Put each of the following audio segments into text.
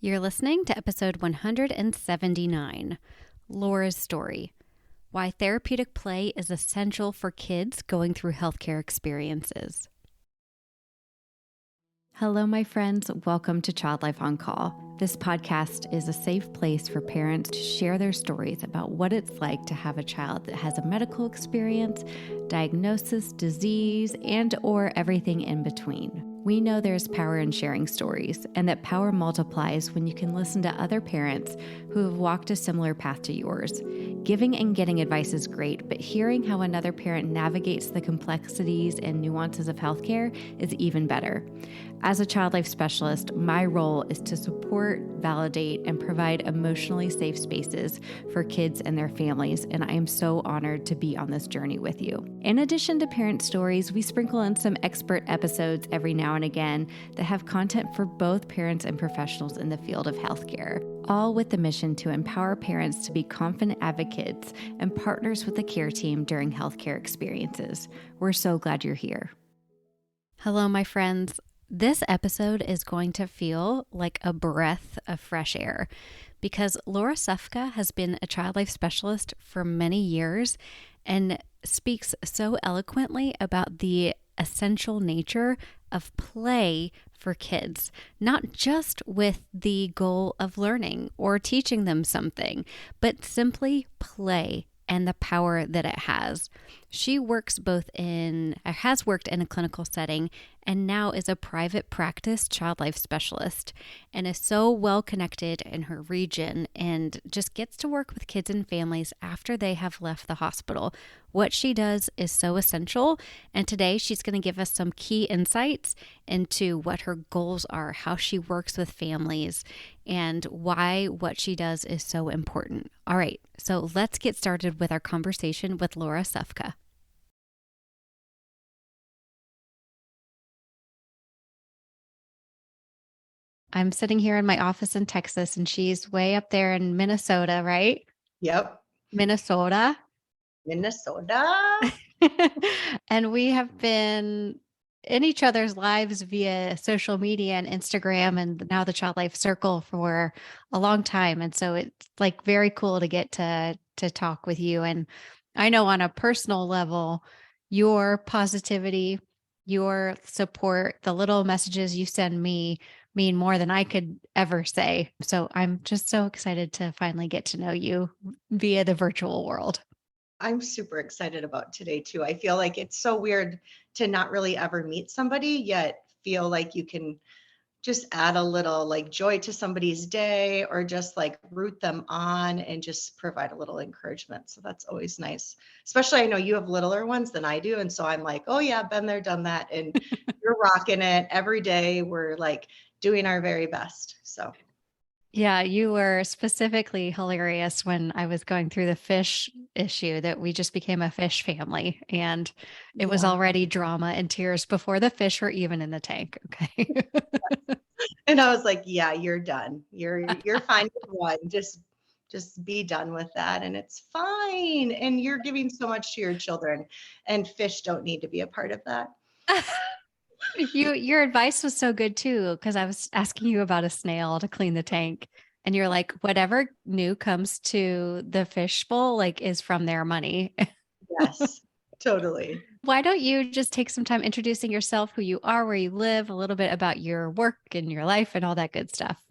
You're listening to episode 179, Laura's Story: Why Therapeutic Play is Essential for Kids Going Through Healthcare Experiences. Hello, my friends. Welcome to Child Life on Call. This podcast is a safe place for parents to share their stories about what it's like to have a child that has a medical experience, diagnosis, disease, and or everything in between. We know there's power in sharing stories, and that power multiplies when you can listen to other parents who have walked a similar path to yours. Giving and getting advice is great, but hearing how another parent navigates the complexities and nuances of healthcare is even better. As a child life specialist, my role is to support, validate, and provide emotionally safe spaces for kids and their families, and I am so honored to be on this journey with you. In addition to parent stories, we sprinkle in some expert episodes every now and again that have content for both parents and professionals in the field of healthcare, all with the mission to empower parents to be confident advocates and partners with the care team during healthcare experiences. We're so glad you're here. Hello, my friends. This episode is going to feel like a breath of fresh air because Laura Sufka has been a child life specialist for many years and speaks so eloquently about the essential nature of play for kids, not just with the goal of learning or teaching them something, but simply play and the power that it has. She has worked in a clinical setting and now is a private practice child life specialist and is so well connected in her region and just gets to work with kids and families after they have left the hospital. What she does is so essential, and today she's going to give us some key insights into what her goals are, how she works with families, and why what she does is so important. All right, so let's get started with our conversation with Laura Sufka. I'm sitting here in my office in Texas, and she's way up there in Minnesota, right? Yep. Minnesota. Minnesota. And we have been in each other's lives via social media and Instagram and now the Child Life Circle for a long time. And so it's like very cool to get to talk with you. And I know on a personal level, your positivity, your support, the little messages you send me mean more than I could ever say. So I'm just so excited to finally get to know you via the virtual world. I'm super excited about today too. I feel like it's so weird to not really ever meet somebody yet feel like you can just add a little like joy to somebody's day or just like root them on and just provide a little encouragement. So that's always nice. Especially I know you have littler ones than I do. And so I'm like, oh yeah, been there, done that. And you're rocking it every day. We're like doing our very best. So Yeah, you were specifically hilarious when I was going through the fish issue that we just became a fish family and it was yeah. already drama and tears before the fish were even in the tank. Okay. And I was like, yeah, you're done. You're fine with one. Just be done with that and it's fine. And you're giving so much to your children and fish don't need to be a part of that. Your advice was so good too, because I was asking you about a snail to clean the tank. And you're like, whatever new comes to the fish bowl, like is from their money. Yes, totally. Why don't you just take some time introducing yourself, who you are, where you live, a little bit about your work and your life and all that good stuff?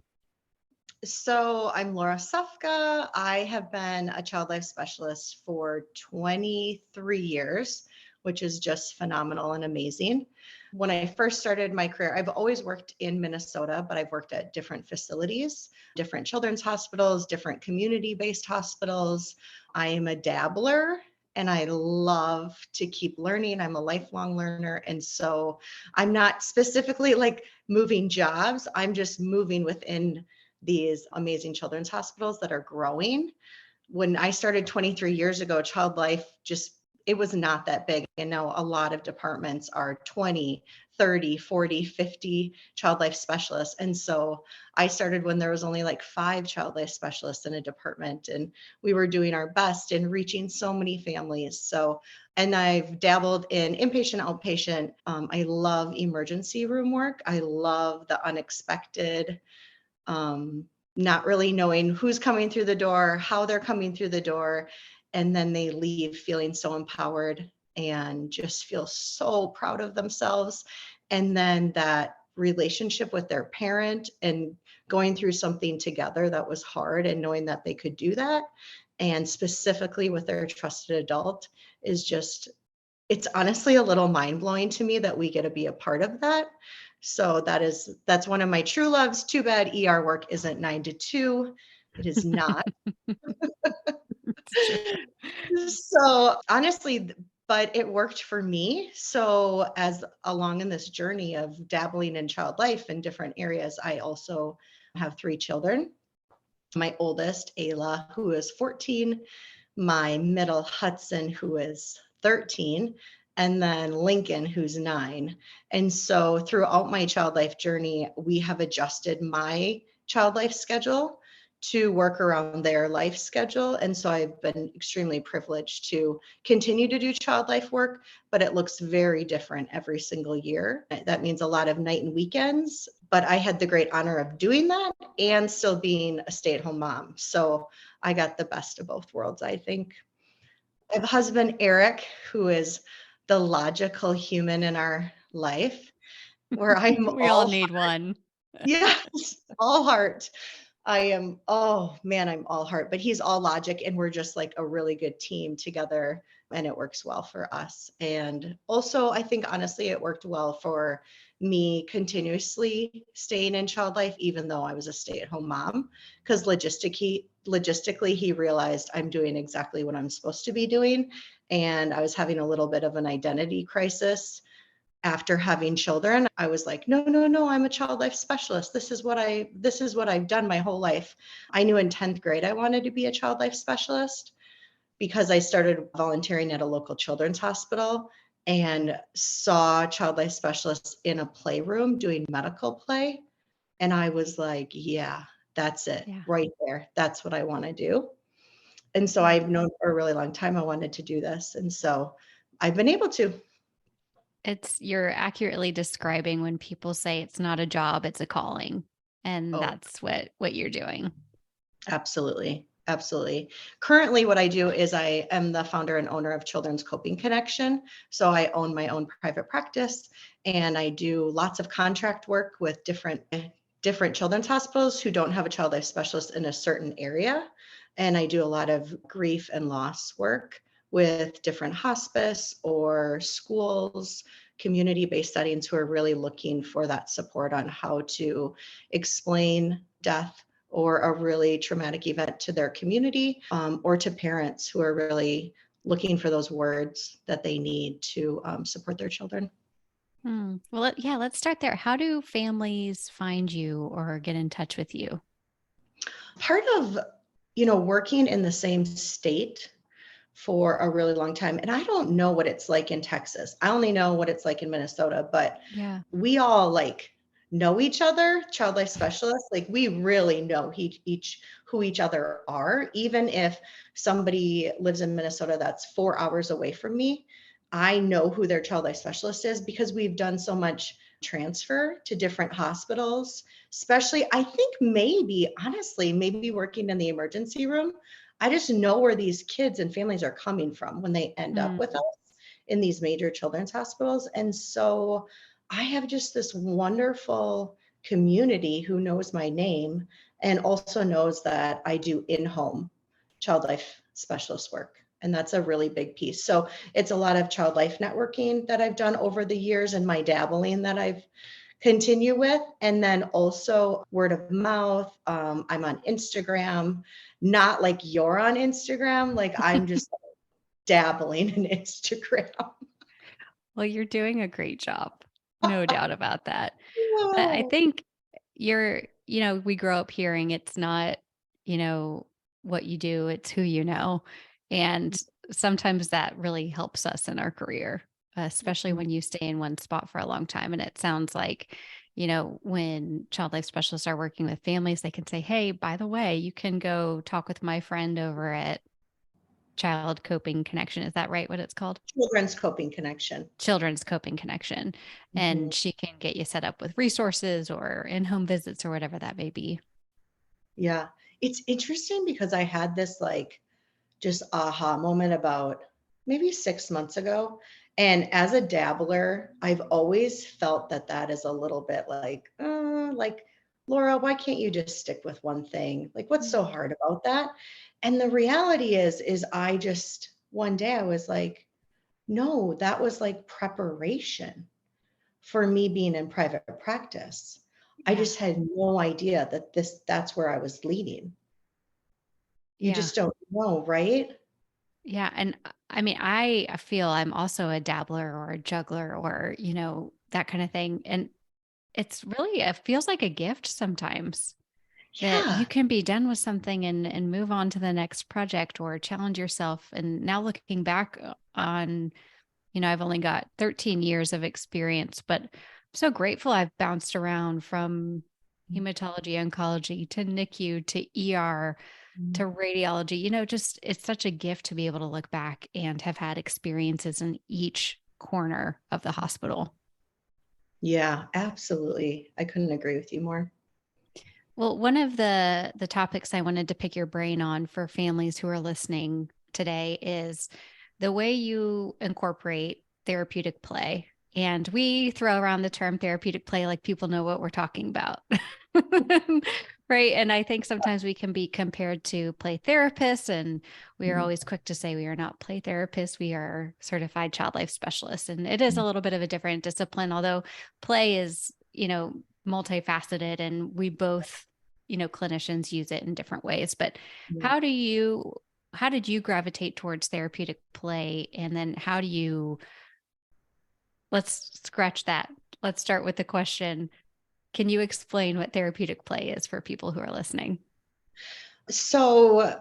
So I'm Laura Sufka. I have been a child life specialist for 23 years, which is just phenomenal and amazing. When I first started my career, I've always worked in Minnesota, but I've worked at different facilities, different children's hospitals, different community-based hospitals. I am a dabbler and I love to keep learning. I'm a lifelong learner. And so I'm not specifically like moving jobs, I'm just moving within these amazing children's hospitals that are growing. When I started 23 years ago, child life it was not that big. And now a lot of departments are 20, 30, 40, 50 child life specialists. And so I started when there was only like 5 child life specialists in a department, and we were doing our best in reaching so many families. So, and I've dabbled in inpatient, outpatient. I love emergency room work. I love the unexpected. not really knowing who's coming through the door, how they're coming through the door, and then they leave feeling so empowered and just feel so proud of themselves. And then that relationship with their parent and going through something together that was hard and knowing that they could do that, and specifically with their trusted adult, is just, it's honestly a little mind blowing to me that we get to be a part of that. So that's one of my true loves. Too bad ER work isn't 9 to 2. It is not. It's true. So honestly, but it worked for me. So as along in this journey of dabbling in child life in different areas, I also have 3 children. My oldest, Ayla, who is 14, my middle, Hudson, who is 13, and then Lincoln, who's 9. And so throughout my child life journey, we have adjusted my child life schedule to work around their life schedule. And so I've been extremely privileged to continue to do child life work, but it looks very different every single year. That means a lot of night and weekends, but I had the great honor of doing that and still being a stay-at-home mom. So I got the best of both worlds, I think. I have a husband, Eric, who is the logical human in our life, where I'm We all all, need one. yes, all heart. I am, oh man, I'm all heart, but he's all logic, and we're just like a really good team together, and it works well for us. And also, I think honestly, it worked well for me continuously staying in child life, even though I was a stay-at-home mom, because logistically, he realized I'm doing exactly what I'm supposed to be doing. And I was having a little bit of an identity crisis after having children. I was like, no, no, no, I'm a child life specialist. This is what I've done my whole life. I knew in 10th grade I wanted to be a child life specialist because I started volunteering at a local children's hospital and saw child life specialists in a playroom doing medical play. And I was like, yeah, that's it Yeah. right there. That's what I want to do. And so Yeah. I've known for a really long time I wanted to do this. And so I've been able to. You're accurately describing when people say it's not a job, it's a calling. And Oh, that's what you're doing. absolutely. Absolutely. Currently, what I do is I am the founder and owner of Children's Coping Connection. So I own my own private practice, and I do lots of contract work with different children's hospitals who don't have a child life specialist in a certain area. And I do a lot of grief and loss work with different hospice or schools, community-based settings who are really looking for that support on how to explain death or a really traumatic event to their community, or to parents who are really looking for those words that they need to support their children. Well, let's start there. How do families find you or get in touch with you? Part of, working in the same state for a really long time, and I don't know what it's like in Texas. I only know what it's like in Minnesota, but Yeah. we all like know each other, child life specialists. Like we really know each who each other are. Even if somebody lives in Minnesota that's 4 hours away from me, I know who their child life specialist is because we've done so much transfer to different hospitals. Especially, I think maybe, honestly, maybe working in the emergency room, I just know where these kids and families are coming from when they end up Mm. with us in these major children's hospitals. And so I have just this wonderful community who knows my name and also knows that I do in-home child life specialist work. And that's a really big piece. So it's a lot of child life networking that I've done over the years and my dabbling that I've continue with. And then also word of mouth. I'm on Instagram, not like you're on Instagram. Like I'm just dabbling in Instagram. Well, you're doing a great job. No doubt about that. But I Whoa. think we grow up hearing it's not, you know, what you do, it's who you know. And sometimes that really helps us in our career, especially when you stay in one spot for a long time. And it sounds like, when child life specialists are working with families, they can say, hey, by the way, you can go talk with my friend over at Child Coping Connection. Is that right? What it's called? Children's Coping Connection. Children's Coping Connection. Mhm. And she can get you set up with resources or in home visits or whatever that may be. Yeah. It's interesting because I had this like just aha moment about maybe 6 months ago. And as a dabbler, I've always felt that that is a little bit like, Laura, why can't you just stick with one thing? Like, what's so Mm. hard about that? And the reality is I just, one day I was like, no, that was like preparation for me being in private practice. I Yeah. just had no idea that that's where I was leading. You Yeah. just don't know, right? Yeah. And I mean, I feel I'm also a dabbler or a juggler or, that kind of thing. And it's really, it feels like a gift sometimes that you Yeah. can be done with something and move on to the next project or challenge yourself. And now looking back on, I've only got 13 years of experience, but I'm so grateful I've bounced around from hematology, oncology to NICU to ER to radiology. Just it's such a gift to be able to look back and have had experiences in each corner of the hospital. Yeah, absolutely. I couldn't agree with you more. Well, one of the topics I wanted to pick your brain on for families who are listening today is the way you incorporate therapeutic play. And we throw around the term therapeutic play like people know what we're talking about. Right. And I think sometimes we can be compared to play therapists, and we are Mhm. always quick to say we are not play therapists. We are certified child life specialists. And it is a little bit of a different discipline, although play is, multifaceted, and we both, clinicians use it in different ways. But Yeah. how do you how did you gravitate towards therapeutic play? And then let's scratch that. Let's start with the question. Can you explain what therapeutic play is for people who are listening? So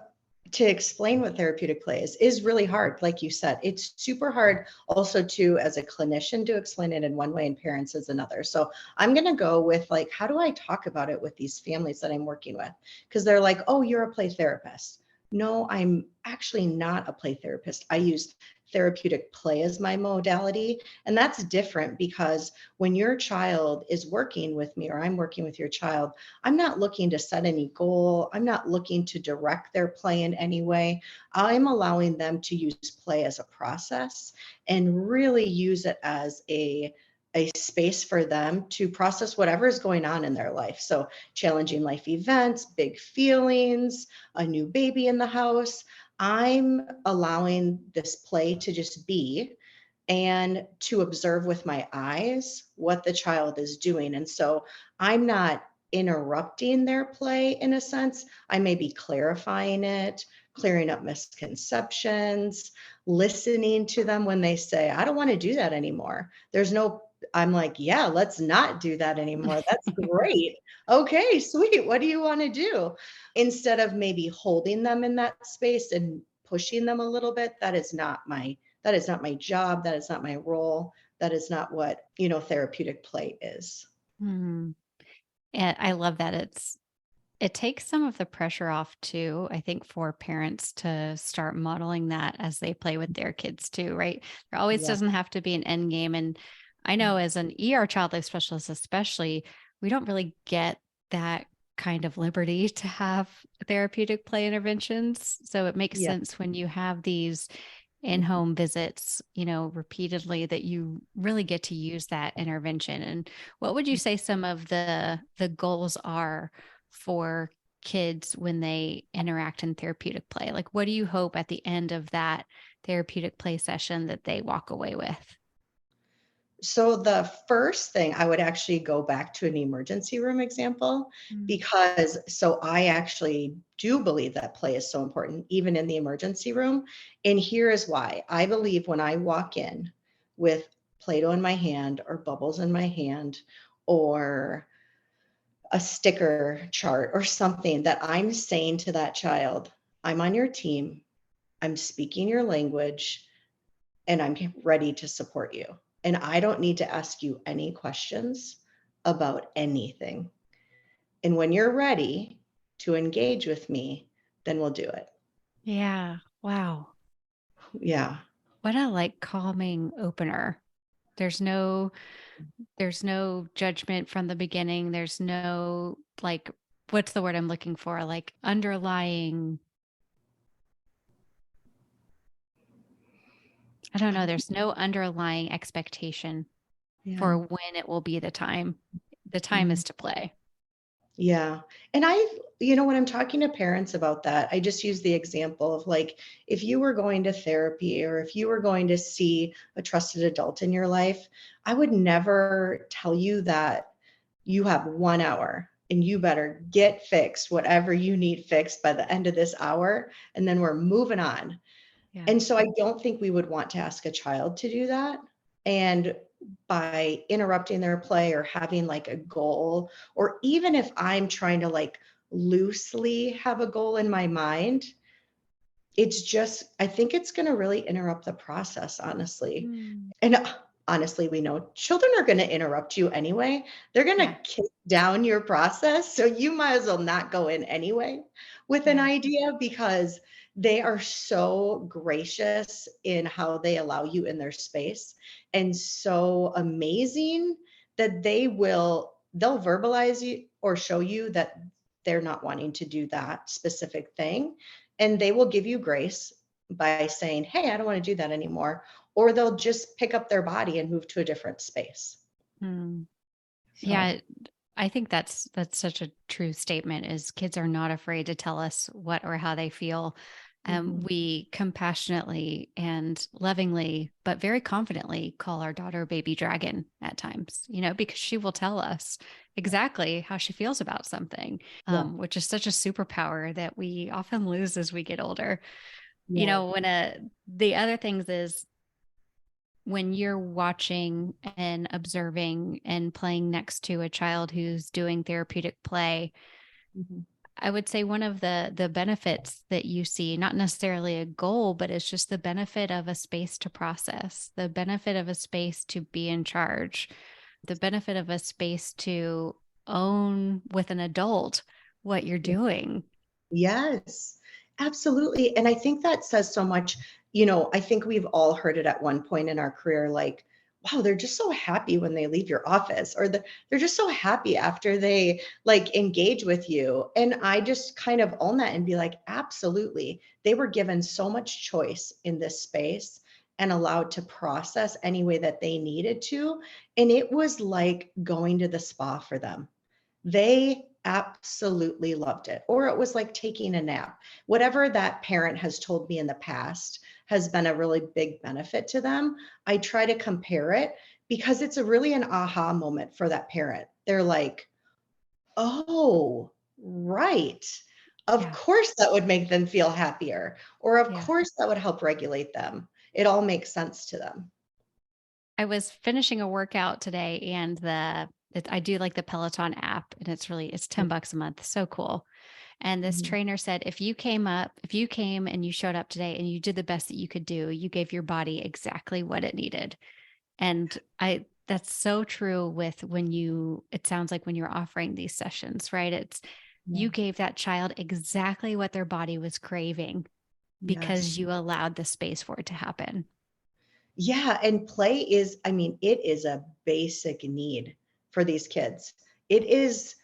to explain what therapeutic play is really hard. Like you said, it's super hard also to, as a clinician, to explain it in one way and parents as another. So I'm going to go with like, how do I talk about it with these families that I'm working with? Because they're like, oh, you're a play therapist. No, I'm actually not a play therapist. I use therapeutic play as my modality. And that's different because when your child is working with me or I'm working with your child, I'm not looking to set any goal. I'm not looking to direct their play in any way. I'm allowing them to use play as a process and really use it as a space for them to process whatever is going on in their life. So, challenging life events, big feelings, a new baby in the house. I'm allowing this play to just be and to observe with my eyes what the child is doing. And so I'm not interrupting their play in a sense. I may be clarifying it, clearing up misconceptions, listening to them when they say, I don't want to do that anymore. I'm like, yeah, let's not do that anymore. That's great. Okay, sweet. What do you want to do? Instead of maybe holding them in that space and pushing them a little bit, that is not my job. That is not my role. That is not what, therapeutic play is. Hmm. And I love that it takes some of the pressure off too, I think, for parents to start modeling that as they play with their kids too, right? There always Yeah. doesn't have to be an end game. And I know as an ER child life specialist, especially, we don't really get that kind of liberty to have therapeutic play interventions. So it makes Yeah. sense when you have these in-home visits, repeatedly, that you really get to use that intervention. And what would you say some of the goals are for kids when they interact in therapeutic play? Like, what do you hope at the end of that therapeutic play session that they walk away with? So the first thing I would actually go back to an emergency room example Mm. because so I actually do believe that play is so important even in the emergency room. And here is why. I believe when I walk in with Play-Doh in my hand or bubbles in my hand or a sticker chart or something that I'm saying to that child, I'm on your team, I'm speaking your language, and I'm ready to support you. And I don't need to ask you any questions about anything. And when you're ready to engage with me, then we'll do it. Yeah. Wow. Yeah. What a like calming opener. There's no there's no judgment from the beginning. There's no like what's the word I'm looking for? Like underlying, I don't know, there's no underlying expectation Yeah. for when it will be the time. The time Mhm. is to play. Yeah. And when I'm talking to parents about that, I just use the example of like, if you were going to therapy or if you were going to see a trusted adult in your life, I would never tell you that you have 1 hour and you better get fixed, whatever you need fixed by the end of this hour, and then we're moving on. Yeah. And so I don't think we would want to ask a child to do that. And by interrupting their play or having like a goal, or even if I'm trying to like loosely have a goal in my mind, it's just, I think it's going to really interrupt the process, honestly. Mm. And honestly, we know children are going to interrupt you anyway. They're going to Yeah. kick down your process. So you might as well not go in anyway with an Yeah. idea because they are so gracious in how they allow you in their space and so amazing that they'll verbalize you or show you that they're not wanting to do that specific thing. And they will give you grace by saying, hey, I don't want to do that anymore, or they'll just pick up their body and move to a different space. Mm. So, Yeah. I think that's such a true statement is kids are not afraid to tell us what or how they feel. mhm, We compassionately and lovingly, but very confidently call our daughter baby dragon at times, because she will tell us exactly how she feels about something, yeah, which is such a superpower that we often lose as we get older. yeah, The other things is when you're watching and observing and playing next to a child who's doing therapeutic play, mhm, I would say one of the benefits that you see, not necessarily a goal, but it's just the benefit of a space to process, the benefit of a space to be in charge, the benefit of a space to own with an adult what you're yeah. doing. Yes, absolutely. And I think that says so much. I think we've all heard it at one point in our career, like, wow, they're just so happy when they leave your office, or they're just so happy after they like engage with you. And I just kind of own that and be like, absolutely. They were given so much choice in this space and allowed to process any way that they needed to. And it was like going to the spa for them. They absolutely loved it. Or it was like taking a nap. Whatever that parent has told me in the past has been a really big benefit to them. I try to compare it because it's a really an aha moment for that parent. They're like, oh, right. Of Yeah. course, that would make them feel happier. Or, of Yeah. course, that would help regulate them. It all makes sense to them. I was finishing a workout today and I do like the Peloton app and it's $10 a month. So cool. And this Mhm. trainer said, if you came and you showed up today and you did the best that you could do, you gave your body exactly what it needed. And that's so true with it sounds like when you're offering these sessions, right? Yeah. You gave that child exactly what their body was craving because Yes. you allowed the space for it to happen. Yeah, and play is, I mean, it is a basic need for these kids. It is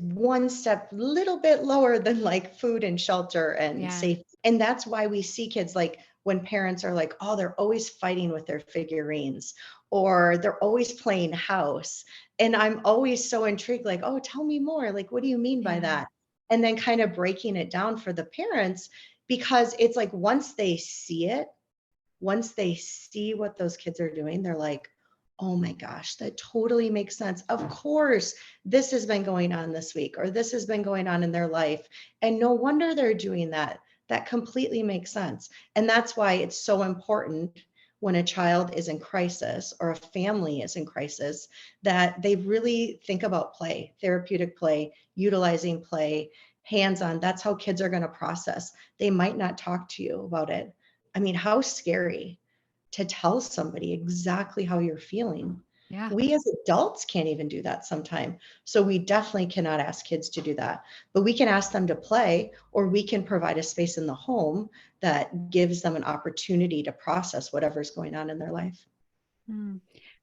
one step little bit lower than like food and shelter and Yeah. safety. And that's why we see kids like when parents are like, oh, they're always fighting with their figurines or they're always playing house. And I'm always so intrigued, like, oh, tell me more. Like, what do you mean by Yeah. that? And then kind of breaking it down for the parents because it's like once they see what those kids are doing, they're like, oh my gosh, that totally makes sense. Of course, this has been going on this week, or this has been going on in their life. And no wonder they're doing that. That completely makes sense. And that's why it's so important when a child is in crisis or a family is in crisis that they really think about play, therapeutic play, utilizing play, hands on. That's how kids are going to process. They might not talk to you about it. I mean, how scary to tell somebody exactly how you're feeling. Yeah. We as adults can't even do that sometimes. So we definitely cannot ask kids to do that. But we can ask them to play, or we can provide a space in the home that gives them an opportunity to process whatever's going on in their life. Mm.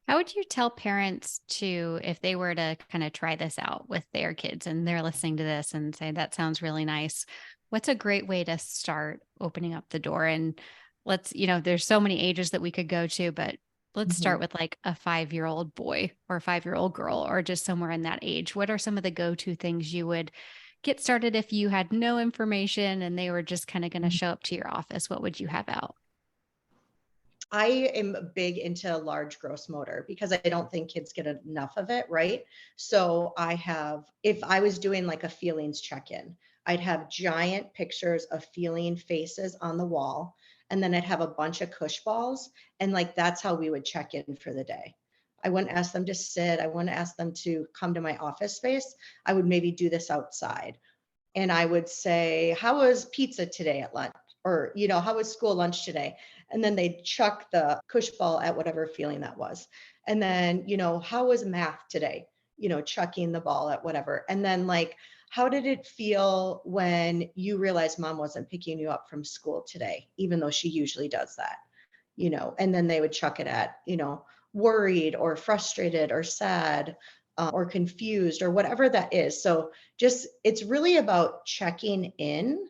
How would you tell parents to, if they were to kind of try this out with their kids and they're listening to this and say, that sounds really nice? What's a great way to start opening up the door? And there's so many ages that we could go to, but let's Mhm. start with like a 5-year-old boy or a 5-year-old girl or just somewhere in that age. What are some of the go to things you would get started if you had no information and they were just kind of going to show up to your office? What would you have out? I am big into large gross motor because I don't think kids get enough of it, right? So if I was doing like a feelings check-in, I'd have giant pictures of feeling faces on the wall, and then I'd have a bunch of cush balls, and like that's how we would check in for the day. I wouldn't ask them to sit. I wouldn't ask them to come to my office space. I would maybe do this outside. And I would say, "How was pizza today at lunch?" Or, "How was school lunch today?" And then they'd chuck the cush ball at whatever feeling that was. And then, "How was math today?" Chucking the ball at whatever. And then, like, "How did it feel when you realized mom wasn't picking you up from school today, even though she usually does that?" And then they would chuck it at, worried or frustrated or sad, or confused or whatever that is. So just, it's really about checking in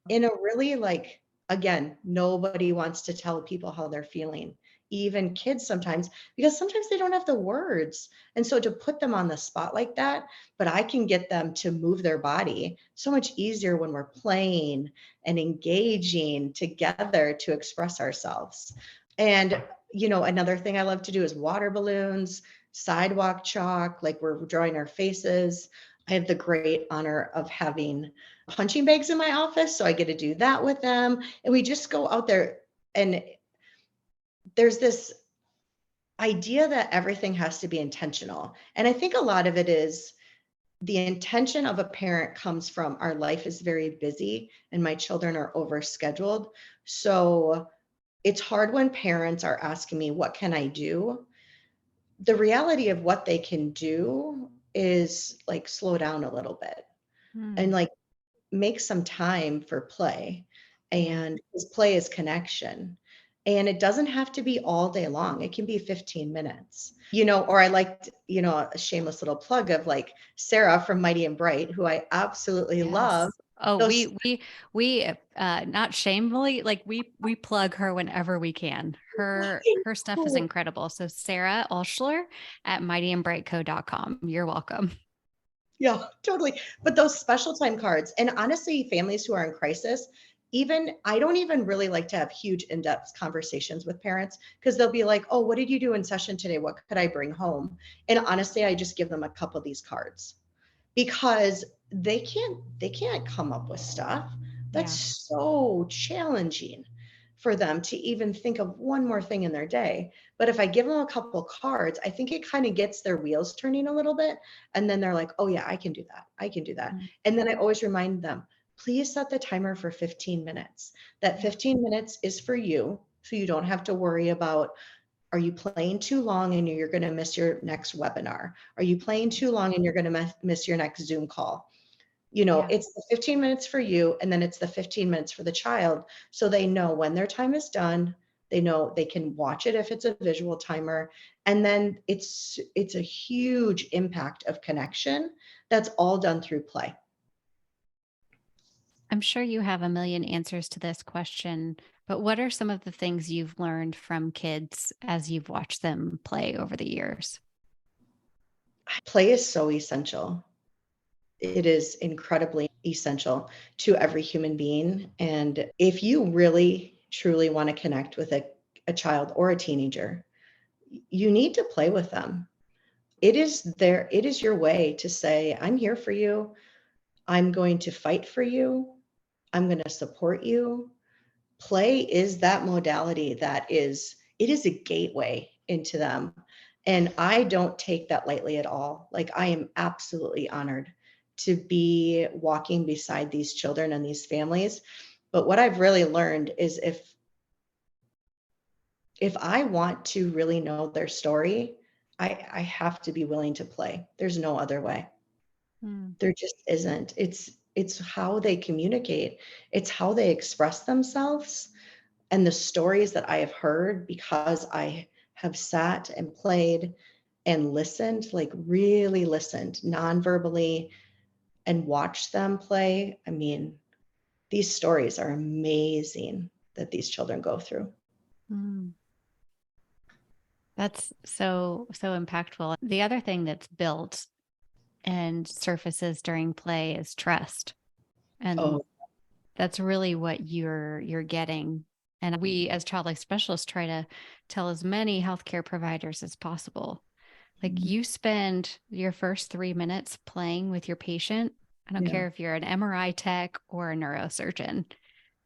a really, like, again, nobody wants to tell people how they're feeling, even kids sometimes, because sometimes they don't have the words. And so to put them on the spot like that, but I can get them to move their body so much easier when we're playing and engaging together to express ourselves. And, another thing I love to do is water balloons, sidewalk chalk, like we're drawing our faces. I have the great honor of having punching bags in my office, so I get to do that with them. And we just go out there, and there's this idea that everything has to be intentional. And I think a lot of it is the intention of a parent comes from our life is very busy and my children are overscheduled. So it's hard when parents are asking me, "What can I do?" The reality of what they can do is like slow down a little bit and Hmm. like make some time for play. Yeah. And 'cause play is connection. And it doesn't have to be all day long. It can be 15 minutes. Or I liked, a shameless little plug of like Sarah from Mighty and Bright, who I absolutely love. Yes. Oh, Those we not shamefully, like we plug her whenever we can. Her stuff is incredible. So Sarah Alschler at mightyandbrightco.com. You're welcome. Yeah, totally. But those special time cards, and honestly, families who are in crisis, even I don't even really like to have huge in-depth conversations with parents because they'll be like, "Oh, what did you do in session today? What could I bring home?" And honestly, I just give them a couple of these cards because they can't come up with stuff. That's Yeah. so challenging for them to even think of one more thing in their day. But if I give them a couple cards, I think it kind of gets their wheels turning a little bit. And then they're like, "Oh yeah, I can do that. I can do that." Mm. And then I always remind them, please set the timer for 15 minutes. That Yeah. 15 minutes is for you. So you don't have to worry about, are you playing too long and you're going to miss your next webinar? Are you playing too long and you're going to miss your next Zoom call? Yeah. It's the 15 minutes for you, and then it's the 15 minutes for the child. So they know when their time is done. They know they can watch it if it's a visual timer. And then it's a huge impact of connection that's all done through play. I'm sure you have a million answers to this question, but what are some of the things you've learned from kids as you've watched them play over the years? Play is so essential. It is incredibly essential to every human being. And if you really truly want to connect with a child or a teenager, you need to play with them. It is your way to say, "I'm here for you. I'm going to fight for you. I'm going to support you." Play is that modality it is a gateway into them. And I don't take that lightly at all. Like, I am absolutely honored to be walking beside these children and these families. But what I've really learned is if I want to really know their story, I have to be willing to play. There's no other way. Hmm. There just isn't. It's how they communicate. It's how they express themselves, and the stories that I have heard because I have sat and played and listened, like really listened non-verbally and watched them play, I mean, these stories are amazing that these children go through. Mm. That's so impactful. The other thing that's built and surfaces during play is trust. And Oh, that's really what you're getting. And we as child life specialists try to tell as many healthcare providers as possible. Like you spend your first 3 minutes playing with your patient. I don't yeah. care if you're an MRI tech or a neurosurgeon.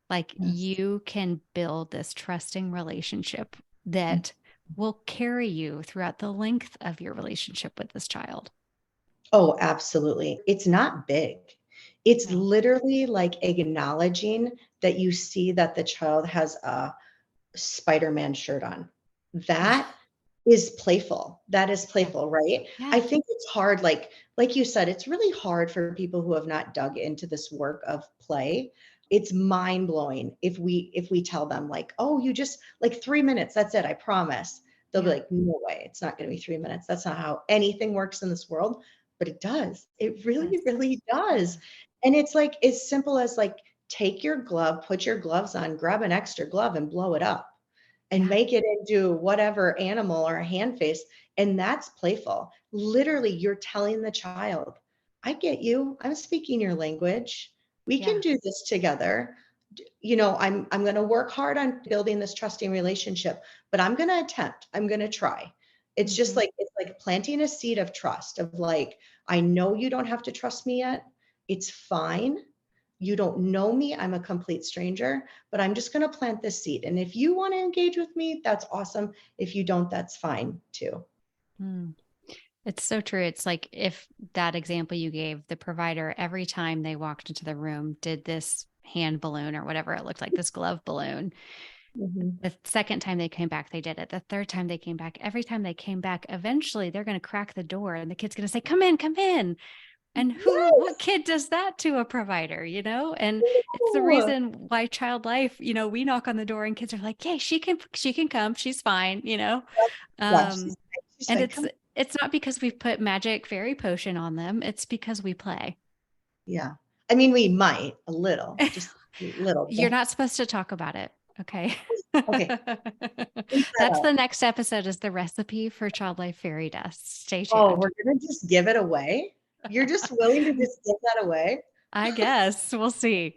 Like Yes. you can build this trusting relationship that will carry you throughout the length of your relationship with this child. Oh, absolutely. It's not big. It's No. literally like acknowledging that you see that the child has a Spider-Man shirt on. That is playful. That is Yeah. playful, right? I Yeah. think it's hard, like you said, it's really hard for people who have not dug into this work of play. It's mind-blowing if we tell them like, "Oh, you just like 3 minutes, that's it, I promise." They'll be Yeah. like, "No way, it's not gonna be 3 minutes. That's not how anything works in this world." But it does. It Yes. really, really Yeah. does. And it's like as simple as like, take your glove, put your gloves on, grab an extra glove and blow it up and Yeah. make it into whatever animal or a hand face. And that's playful. Literally, you're telling the child, I get you. I'm speaking your language. We can Yeah. do this together. I'm going to work hard on building this trusting relationship, but I'm going to attempt. I'm going to try. It's just Hmm. like it's like planting a seed of trust of like, I know you don't have to trust me yet. It's fine. You don't know me. I'm a complete stranger, but I'm just going to plant this seed. And if you want to engage with me, that's awesome. If you don't, that's fine too. Mm. It's so true. It's like if that example you gave, the provider, every time they walked into the room, did this hand balloon or whatever it looked like, this glove balloon. Mhm. The second time they came back, they did it. The third time they came back, every time they came back, eventually they're going to crack the door and the kid's going to say, come in, come in. And what Yes. kid does that to a provider, you know? And it's the No. reason why child life, we knock on the door and kids are like, "Hey, she can come. She's fine." Yeah, she's Um, fine. She's and fine. it's Come. it's not because we've put magic fairy potion on them. It's because we play. Yeah. I mean, we might a little, just a little You're bit. not supposed to talk about it, okay? Okay. Leave that That's out. the next episode is the recipe for child life fairy dust. Stay Oh, tuned. we're gonna just give it away. You're just willing to just give that away. I guess we'll see.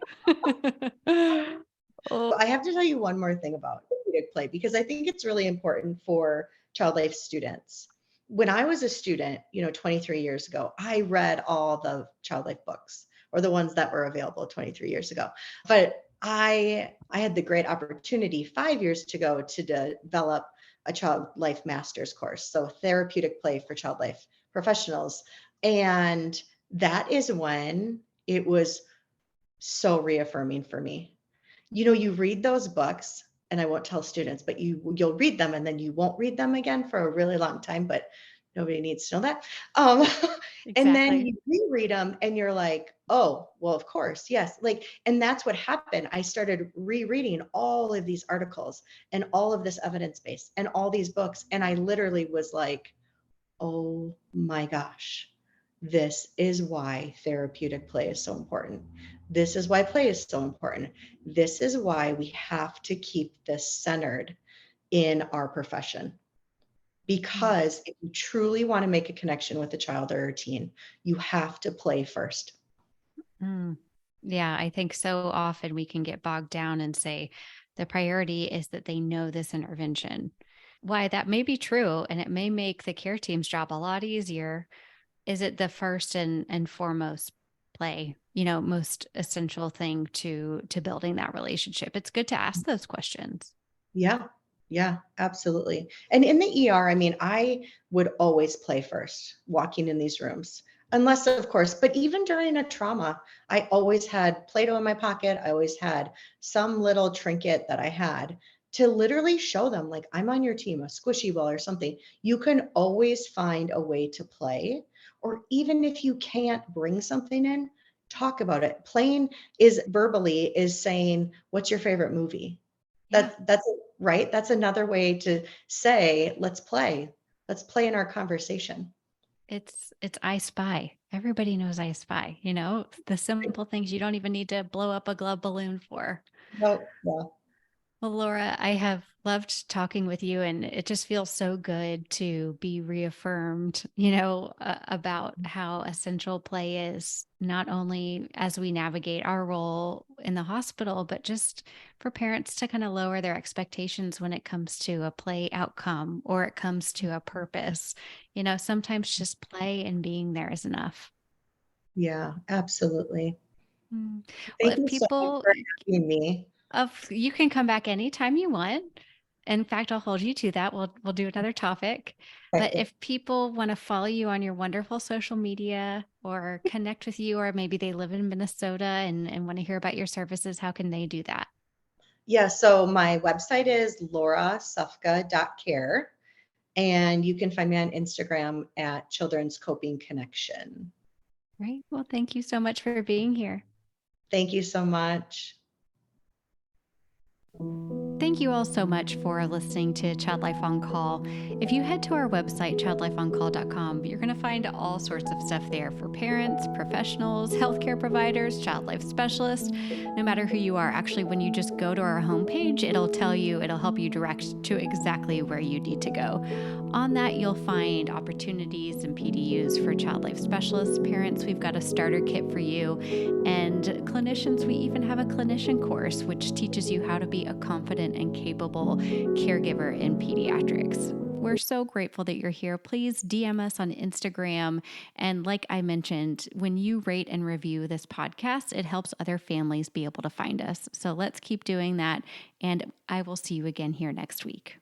Oh, I have to tell you one more thing about therapeutic play because I think it's really important for child life students. When I was a student, 23 years ago, I read all the child life books or the ones that were available 23 years ago. But I had the great opportunity 5 years ago to develop a child life master's course, so therapeutic play for child life professionals. And that is when it was so reaffirming for me. You read those books, and I won't tell students, but you'll read them and then you won't read them again for a really long time, but nobody needs to know that. Um, and then exactly. you reread them and you're like, oh, well, of course, yes. And that's what happened. I started rereading all of these articles and all of this evidence base and all these books. And I literally was like, oh my gosh, this is why therapeutic play is so important. This is why play is so important. This is why we have to keep this centered in our profession. Mm. Because if you truly want to make a connection with a child or a teen, you have to play first. Mm. Yeah, I think so often we can get bogged down and say the priority is that they know this intervention. Why that may be true, and it may make the care team's job a lot easier. Is it the first and foremost play, most essential thing to building that relationship? It's good to ask those questions. Yeah. Yeah, absolutely. And in the ER, I mean, I would always play first walking in these rooms. Unless, of course, but even during a trauma, I always had Play-Doh in my pocket. I always had some little trinket that I had to literally show them, like, I'm on your team, a squishy ball or something. You can always find a way to play. Or even if you can't bring something in, talk about it. Playing is verbally is saying, what's your favorite movie? Yeah. That's right. That's another way to say, let's play. Let's play in our conversation. It's I Spy. Everybody knows I Spy, the simple things you don't even need to blow up a glove balloon for. No, yeah. Well, Laura, I have loved talking with you, and it just feels so good to be reaffirmed, about how essential play is, not only as we navigate our role in the hospital, but just for parents to kind of lower their expectations when it comes to a play outcome or it comes to a purpose. Sometimes just play and being there is enough. Yeah, absolutely. Mm. Well, Thank if you so much people for having me. you can come back anytime you want. In fact, I'll hold you to that. We'll do another topic. But Okay. if people want to follow you on your wonderful social media or connect with you, or maybe they live in Minnesota and want to hear about your services, how can they do that? Yeah, so my website is laurasufka.care, and you can find me on Instagram at Children's Coping Connection. Right. Well, thank you so much for being here. Thank you so much. Thank you all so much for listening to Child Life on Call. If you head to our website, childlifeoncall.com, you're going to find all sorts of stuff there for parents, professionals, healthcare providers, child life specialists, no matter who you are. Actually, when you just go to our homepage, it'll help you direct to exactly where you need to go. On that, you'll find opportunities and PDUs for child life specialists, parents. We've got a starter kit for you, and clinicians. We even have a clinician course, which teaches you how to be a confident and capable caregiver in pediatrics. We're so grateful that you're here. Please DM us on Instagram. And like I mentioned, when you rate and review this podcast, it helps other families be able to find us. So let's keep doing that. And I will see you again here next week.